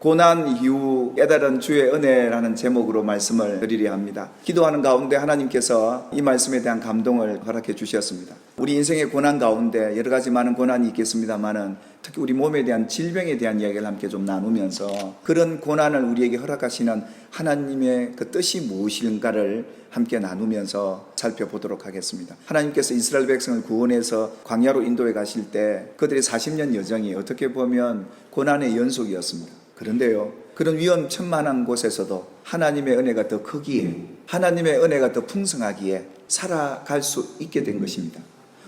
고난 이후 깨달은 주의 은혜라는 제목으로 말씀을 드리려 합니다. 기도하는 가운데 하나님께서 이 말씀에 대한 감동을 허락해 주셨습니다. 우리 인생의 고난 가운데 여러 가지 많은 고난이 있겠습니다만은 특히 우리 몸에 대한 질병에 대한 이야기를 함께 좀 나누면서 그런 고난을 우리에게 허락하시는 하나님의 그 뜻이 무엇인가를 함께 나누면서 살펴보도록 하겠습니다. 하나님께서 이스라엘 백성을 구원해서 광야로 인도해 가실 때 그들의 40년 여정이 어떻게 보면 고난의 연속이었습니다. 그런데요, 그런 위험천만한 곳에서도 하나님의 은혜가 더 크기에, 하나님의 은혜가 더 풍성하기에 살아갈 수 있게 된 것입니다.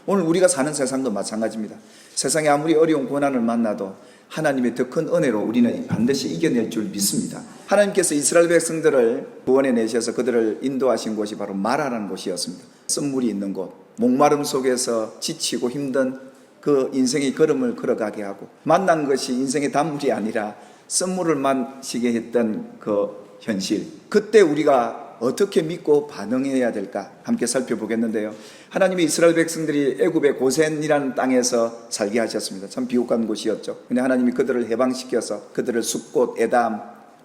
오늘 우리가 사는 세상도 마찬가지입니다. 세상에 아무리 어려운 고난을 만나도 하나님의 더 큰 은혜로 우리는 반드시 이겨낼 줄 믿습니다. 하나님께서 이스라엘 백성들을 구원해 내셔서 그들을 인도하신 곳이 바로 마라라는 곳이었습니다. 쓴물이 있는 곳, 목마름 속에서 지치고 힘든 그 인생의 걸음을 걸어가게 하고, 만난 것이 인생의 단물이 아니라 쓴물을 마시게 했던 그 현실, 그때 우리가 어떻게 믿고 반응해야 될까 함께 살펴보겠는데요. 하나님이 이스라엘 백성들이 애굽의 고센이라는 땅에서 살게 하셨습니다. 참 비옥한 곳이었죠. 근데 하나님이 그들을 해방시켜서 그들을 숫곳, 에담,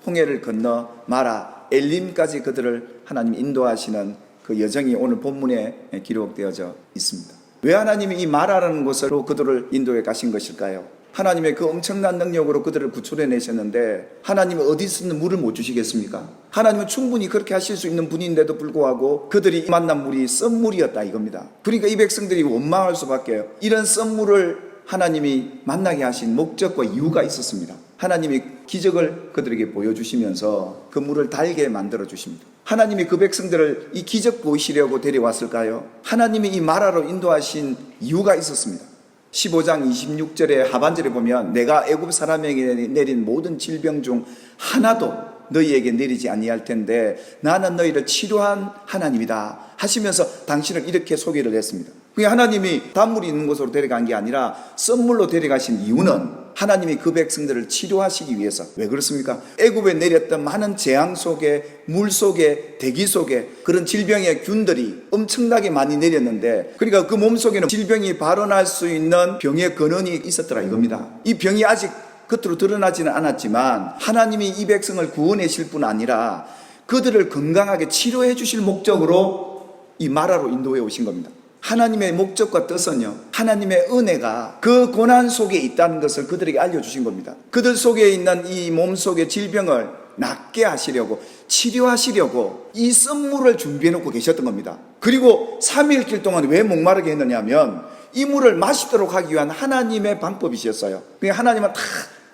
홍해를 건너 마라, 엘림까지 그들을 하나님 인도하시는 그 여정이 오늘 본문에 기록되어져 있습니다. 왜 하나님이 이 마라라는 곳으로 그들을 인도해 가신 것일까요? 하나님의 그 엄청난 능력으로 그들을 구출해 내셨는데 하나님은 어디서 있는 물을 못 주시겠습니까? 하나님은 충분히 그렇게 하실 수 있는 분인데도 불구하고 그들이 만난 물이 썬물이었다 이겁니다. 그러니까 이 백성들이 원망할 수밖에요. 이런 썬물을 하나님이 만나게 하신 목적과 이유가 있었습니다. 하나님이 기적을 그들에게 보여주시면서 그 물을 달게 만들어 주십니다. 하나님이 그 백성들을 이 기적 보이시려고 데려왔을까요? 하나님이 이 마라로 인도하신 이유가 있었습니다. 15장 26절의 하반절에 보면 내가 애굽 사람에게 내린 모든 질병 중 하나도 너희에게 내리지 아니할 텐데 나는 너희를 치료한 하나님이다 하시면서 당신을 이렇게 소개를 했습니다. 그게 하나님이 단물이 있는 곳으로 데려간 게 아니라 썬물로 데려가신 이유는 하나님이 그 백성들을 치료하시기 위해서. 왜 그렇습니까? 애굽에 내렸던 많은 재앙 속에, 물 속에, 대기 속에 그런 질병의 균들이 엄청나게 많이 내렸는데, 그러니까 그 몸속에는 질병이 발원할 수 있는 병의 근원이 있었더라 이겁니다. 이 병이 아직 겉으로 드러나지는 않았지만 하나님이 이 백성을 구원하실 뿐 아니라 그들을 건강하게 치료해 주실 목적으로 이 마라로 인도해 오신 겁니다. 하나님의 목적과 뜻은요, 하나님의 은혜가 그 고난 속에 있다는 것을 그들에게 알려주신 겁니다. 그들 속에 있는 이 몸속의 질병을 낫게 하시려고, 치료하시려고 이 썬물을 준비해 놓고 계셨던 겁니다. 그리고 3일길 동안 왜 목마르게 했느냐 하면 이 물을 마시도록 하기 위한 하나님의 방법이셨어요. 하나님은 다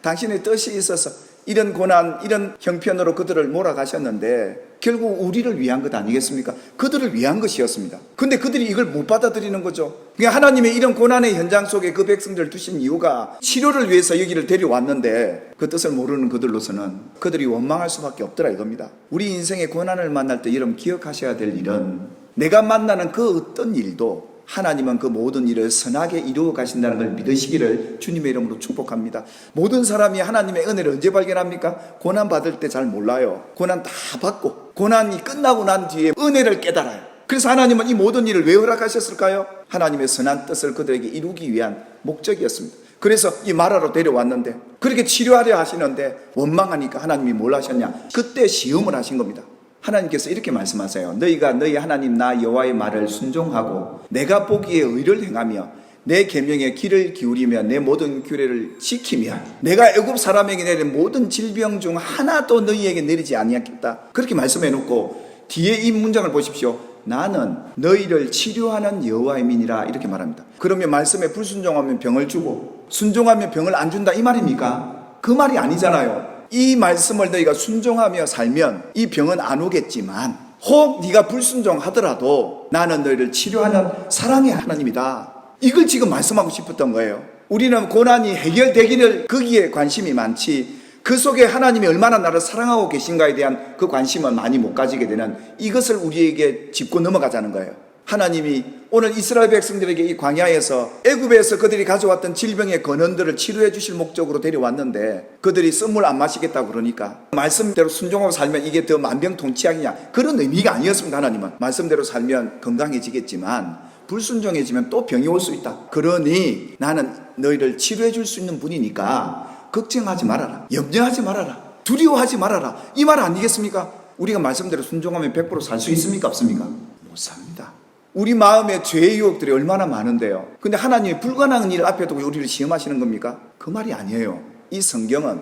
당신의 뜻이 있어서 이런 고난, 이런 형편으로 그들을 몰아가셨는데 결국 우리를 위한 것 아니겠습니까? 그들을 위한 것이었습니다. 근데 그들이 이걸 못 받아들이는 거죠. 하나님의 이런 고난의 현장 속에 그 백성들을 두신 이유가 치료를 위해서 여기를 데려왔는데 그 뜻을 모르는 그들로서는 그들이 원망할 수밖에 없더라 이겁니다. 우리 인생의 고난을 만날 때 여러분 기억하셔야 될 일은, 내가 만나는 그 어떤 일도 하나님은 그 모든 일을 선하게 이루어 가신다는 걸 믿으시기를 주님의 이름으로 축복합니다. 모든 사람이 하나님의 은혜를 언제 발견합니까? 고난 받을 때 잘 몰라요. 고난 다 받고 고난이 끝나고 난 뒤에 은혜를 깨달아요. 그래서 하나님은 이 모든 일을 왜 허락하셨을까요? 하나님의 선한 뜻을 그들에게 이루기 위한 목적이었습니다. 그래서 이 마라로 데려왔는데 그렇게 치료하려 하시는데 원망하니까 하나님이 뭘 하셨냐? 그때 시험을 하신 겁니다. 하나님께서 이렇게 말씀하세요. 너희가 너희 하나님 나 여호와의 말을 순종하고 내가 보기에 의를 행하며 내 계명에 귀를 기울이며 내 모든 규례를 지키며 내가 애굽 사람에게 내린 모든 질병 중 하나도 너희에게 내리지 아니하겠다. 그렇게 말씀해 놓고 뒤에 이 문장을 보십시오. 나는 너희를 치료하는 여호와의 민이라 이렇게 말합니다. 그러면 말씀에 불순종하면 병을 주고 순종하면 병을 안 준다 이 말입니까? 그 말이 아니잖아요. 이 말씀을 너희가 순종하며 살면 이 병은 안 오겠지만 혹 네가 불순종하더라도 나는 너희를 치료하는 사랑의 하나님이다. 이걸 지금 말씀하고 싶었던 거예요. 우리는 고난이 해결되기를 거기에 관심이 많지 그 속에 하나님이 얼마나 나를 사랑하고 계신가에 대한 그 관심은 많이 못 가지게 되는, 이것을 우리에게 짚고 넘어가자는 거예요. 하나님이 오늘 이스라엘 백성들에게 이 광야에서 애굽에서 그들이 가져왔던 질병의 근원들을 치료해 주실 목적으로 데려왔는데 그들이 썬물 안 마시겠다고 그러니까 말씀대로 순종하고 살면 이게 더 만병통치약이냐, 그런 의미가 아니었습니다. 하나님은 말씀대로 살면 건강해지겠지만 불순종해지면 또 병이 올 수 있다. 그러니 나는 너희를 치료해 줄 수 있는 분이니까 걱정하지 말아라, 염려하지 말아라. 두려워하지 말아라. 이 말 아니겠습니까? 우리가 말씀대로 순종하면 100% 살 수 있습니까? 없습니까? 못 삽니다. 우리 마음에 죄의 유혹들이 얼마나 많은데요. 근데 하나님이 불가능한 일 앞에 두고 우리를 시험하시는 겁니까? 그 말이 아니에요. 이 성경은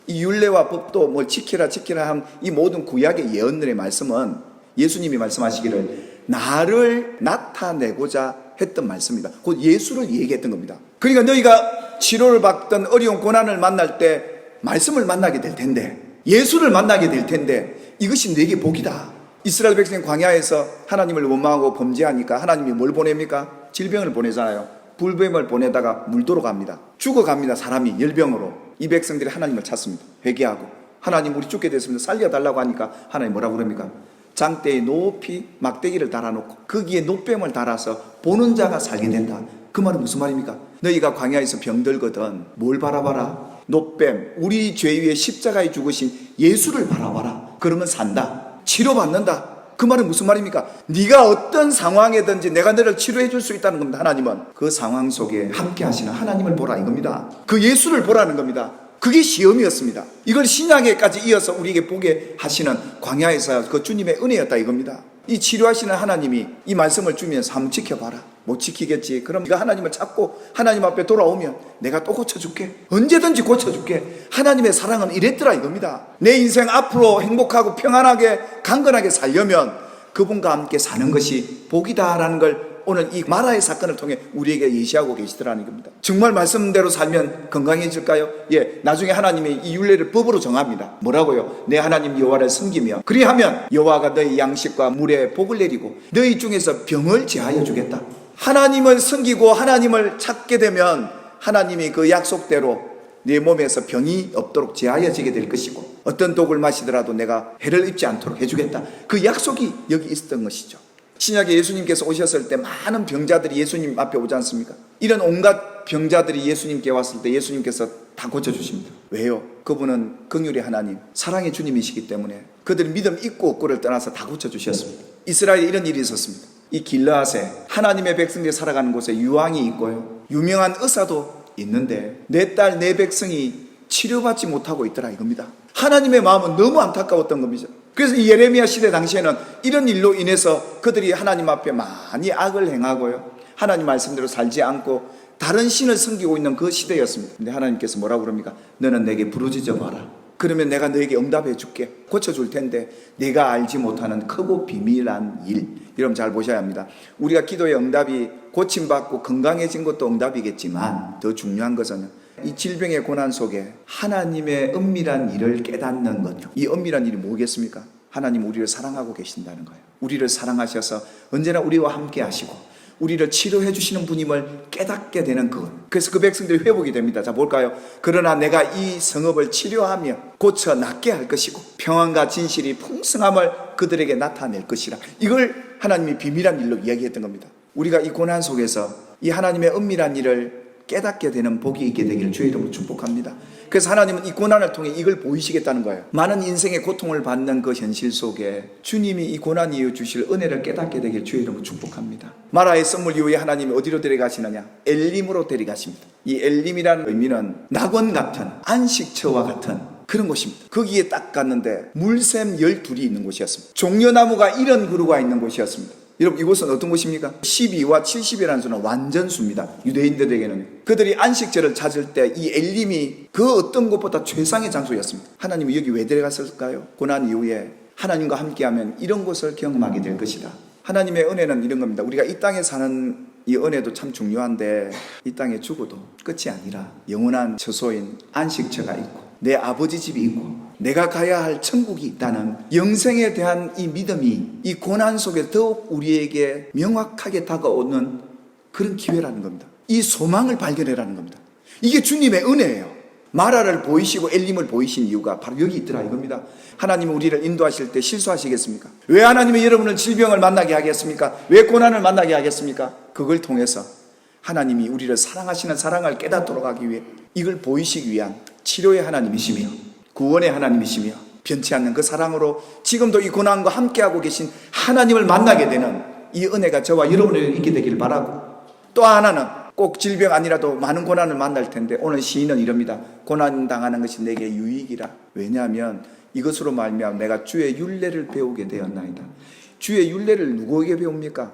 이 율례와 법도 뭘 지키라 한 이 모든 구약의 예언들의 말씀은 예수님이 말씀하시기를 나를 나타내고자 했던 말씀입니다. 곧 예수를 얘기했던 겁니다. 그러니까 너희가 치료를 받던 어려운 고난을 만날 때 말씀을 만나게 될 텐데, 예수를 만나게 될 텐데, 이것이 내게 복이다. 이스라엘 백성 광야에서 하나님을 원망하고 범죄하니까 하나님이 뭘 보냅니까? 질병을 보내잖아요. 불뱀을 보내다가 물도로 갑니다. 죽어갑니다. 사람이 열병으로. 이 백성들이 하나님을 찾습니다. 회개하고 하나님 우리 죽게 됐습니다. 살려달라고 하니까 하나님 뭐라고 그럽니까? 장대에 높이 막대기를 달아놓고 거기에 노뱀을 달아서 보는 자가 살게 된다. 그 말은 무슨 말입니까? 너희가 광야에서 병들거든 뭘 바라봐라? 노뱀, 우리 죄 위에 십자가에 죽으신 예수를 바라봐라. 그러면 산다. 치료받는다. 그 말은 무슨 말입니까? 네가 어떤 상황이든지 내가 너를 치료해 줄 수 있다는 겁니다. 하나님은 그 상황 속에 함께 하시는 하나님을 보라 이겁니다. 그 예수를 보라는 겁니다. 그게 시험이었습니다. 이걸 신약에까지 이어서 우리에게 보게 하시는 광야에서 그 주님의 은혜였다 이겁니다. 이 치료하시는 하나님이 이 말씀을 주면서 한번 지켜봐라. 못 지키겠지. 그럼 네가 하나님을 찾고 하나님 앞에 돌아오면 내가 또 고쳐줄게. 언제든지 고쳐줄게. 하나님의 사랑은 이랬더라 이겁니다. 내 인생 앞으로 행복하고 평안하게 강건하게 살려면 그분과 함께 사는 것이 복이다라는 걸 오늘 이 마라의 사건을 통해 우리에게 예시하고 계시더라는 겁니다. 정말 말씀대로 살면 건강해질까요? 예, 나중에 하나님이 이 율례를 법으로 정합니다. 뭐라고요? 내 하나님 여호와를 섬기며 그리하면 여호와가 너희 양식과 물에 복을 내리고 너희 중에서 병을 제하여 주겠다. 하나님을 섬기고 하나님을 찾게 되면 하나님이 그 약속대로 내 몸에서 병이 없도록 제하여지게 될 것이고 어떤 독을 마시더라도 내가 해를 입지 않도록 해주겠다. 그 약속이 여기 있었던 것이죠. 신약에 예수님께서 오셨을 때 많은 병자들이 예수님 앞에 오지 않습니까? 이런 온갖 병자들이 예수님께 왔을 때 예수님께서 다 고쳐주십니다. 왜요? 그분은 긍휼의 하나님, 사랑의 주님이시기 때문에 그들이 믿음 있고 없고를 떠나서 다 고쳐주셨습니다. 이스라엘에 이런 일이 있었습니다. 이 길르앗에 하나님의 백성들이 살아가는 곳에 유황이 있고요, 유명한 의사도 있는데 내 딸, 내 백성이 치료받지 못하고 있더라 이겁니다. 하나님의 마음은 너무 안타까웠던 겁니다. 그래서 이 예레미야 시대 당시에는 이런 일로 인해서 그들이 하나님 앞에 많이 악을 행하고요, 하나님 말씀대로 살지 않고 다른 신을 섬기고 있는 그 시대였습니다. 근데 하나님께서 뭐라고 그럽니까? 너는 내게 부르짖어 봐라. 그러면 내가 너에게 응답해 줄게. 고쳐줄 텐데 내가 알지 못하는 크고 비밀한 일, 여러분 잘 보셔야 합니다. 우리가 기도의 응답이 고침받고 건강해진 것도 응답이겠지만 더 중요한 것은 이 질병의 고난 속에 하나님의 은밀한 일을 깨닫는 거죠. 이 은밀한 일이 뭐겠습니까? 하나님 우리를 사랑하고 계신다는 거예요. 우리를 사랑하셔서 언제나 우리와 함께 하시고 우리를 치료해 주시는 분임을 깨닫게 되는 것. 그래서 그 백성들이 회복이 됩니다. 자, 볼까요? 그러나 내가 이 성읍을 치료하며 고쳐 낫게 할 것이고 평안과 진실이 풍성함을 그들에게 나타낼 것이라. 이걸 하나님이 비밀한 일로 이야기했던 겁니다. 우리가 이 고난 속에서 이 하나님의 은밀한 일을 깨닫게 되는 복이 있게 되기를 주의 이름으로 축복합니다. 그래서 하나님은 이 고난을 통해 이걸 보이시겠다는 거예요. 많은 인생의 고통을 받는 그 현실 속에 주님이 이 고난 이후 주실 은혜를 깨닫게 되기를 주의 이름으로 축복합니다. 마라의 선물 이후에 하나님이 어디로 데려가시느냐? 엘림으로 데려가십니다. 이 엘림이라는 의미는 낙원 같은 안식처와 같은 그런 곳입니다. 거기에 딱 갔는데 물샘 12이 있는 곳이었습니다. 종려나무가 70그루가 있는 곳이었습니다. 여러분 이곳은 어떤 곳입니까? 12와 70이라는 수는 완전수입니다. 유대인들에게는. 그들이 안식처를 찾을 때 이 엘림이 그 어떤 곳보다 최상의 장소였습니다. 하나님이 여기 왜 데려갔을까요? 고난 이후에 하나님과 함께하면 이런 곳을 경험하게 될 것이다. 하나님의 은혜는 이런 겁니다. 우리가 이 땅에 사는 이 은혜도 참 중요한데 이 땅에 죽어도 끝이 아니라 영원한 처소인 안식처가 있고 내 아버지 집이 있고 내가 가야 할 천국이 있다는 영생에 대한 이 믿음이 이 고난 속에 더욱 우리에게 명확하게 다가오는 그런 기회라는 겁니다. 이 소망을 발견해라는 겁니다. 이게 주님의 은혜예요. 마라를 보이시고 엘림을 보이신 이유가 바로 여기 있더라 이겁니다. 하나님은 우리를 인도하실 때 실수하시겠습니까? 왜 하나님이 여러분을 질병을 만나게 하겠습니까? 왜 고난을 만나게 하겠습니까? 그걸 통해서 하나님이 우리를 사랑하시는 사랑을 깨닫도록 하기 위해 이걸 보이시기 위한 치료의 하나님이시며 구원의 하나님이시며 변치 않는 그 사랑으로 지금도 이 고난과 함께하고 계신 하나님을 만나게 되는 이 은혜가 저와 여러분에게 있게 되기를 바라고, 또 하나는 꼭 질병 아니라도 많은 고난을 만날 텐데 오늘 시인은 이럽니다. 고난 당하는 것이 내게 유익이라. 왜냐하면 이것으로 말미암아 내가 주의 율례를 배우게 되었나이다. 주의 율례를 누구에게 배웁니까?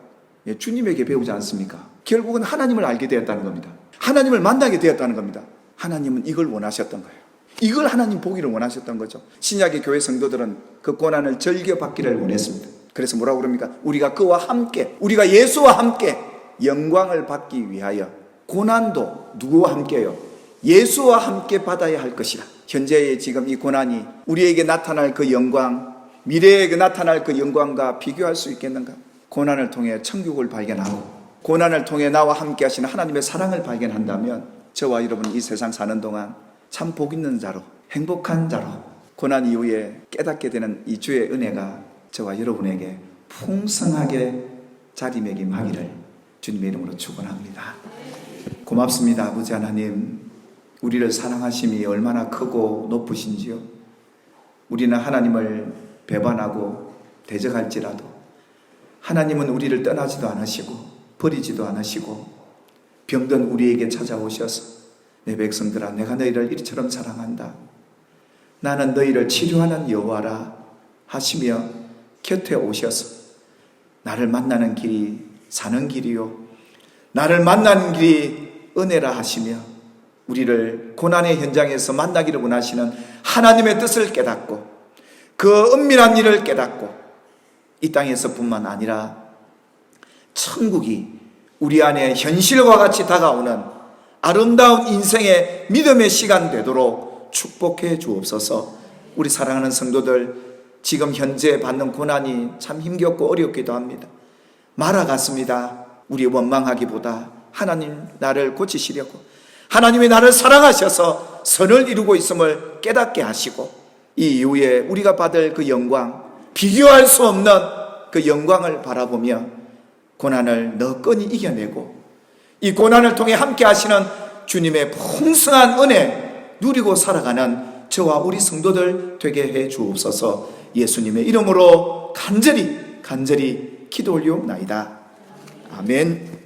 예, 주님에게 배우지 않습니까? 결국은 하나님을 알게 되었다는 겁니다. 하나님을 만나게 되었다는 겁니다. 하나님은 이걸 원하셨던 거예요. 이걸 하나님 보기를 원하셨던 거죠. 신약의 교회 성도들은 그 고난을 즐겨 받기를 원했습니다. 그래서 뭐라고 그럽니까? 우리가 그와 함께, 우리가 예수와 함께 영광을 받기 위하여 고난도 누구와 함께요? 예수와 함께 받아야 할 것이라. 현재의 지금 이 고난이 우리에게 나타날 그 영광, 미래에 나타날 그 영광과 비교할 수 있겠는가? 고난을 통해 천국을 발견하고 고난을 통해 나와 함께 하시는 하나님의 사랑을 발견한다면 저와 여러분 이 세상 사는 동안 참 복 있는 자로, 행복한 자로 고난 이후에 깨닫게 되는 이 주의 은혜가 저와 여러분에게 풍성하게 자리매김하기를 주님의 이름으로 축원합니다. 고맙습니다. 아버지 하나님, 우리를 사랑하심이 얼마나 크고 높으신지요. 우리는 하나님을 배반하고 대적할지라도 하나님은 우리를 떠나지도 않으시고 버리지도 않으시고 병든 우리에게 찾아오셔서 내 백성들아, 내가 너희를 이처럼 사랑한다. 나는 너희를 치료하는 여호와라 하시며 곁에 오셔서 나를 만나는 길이 사는 길이요, 나를 만나는 길이 은혜라 하시며 우리를 고난의 현장에서 만나기를 원하시는 하나님의 뜻을 깨닫고 그 은밀한 일을 깨닫고 이 땅에서뿐만 아니라 천국이 우리 안에 현실과 같이 다가오는 아름다운 인생의 믿음의 시간 되도록 축복해 주옵소서. 우리 사랑하는 성도들, 지금 현재 받는 고난이 참 힘겹고 어렵기도 합니다. 마라 같습니다. 우리 원망하기보다 하나님 나를 고치시려고, 하나님이 나를 사랑하셔서 선을 이루고 있음을 깨닫게 하시고 이 이후에 우리가 받을 그 영광, 비교할 수 없는 그 영광을 바라보며 고난을 너끈히 이겨내고 이 고난을 통해 함께 하시는 주님의 풍성한 은혜 누리고 살아가는 저와 우리 성도들 되게 해 주옵소서. 예수님의 이름으로 간절히 기도 올리옵나이다. 아멘.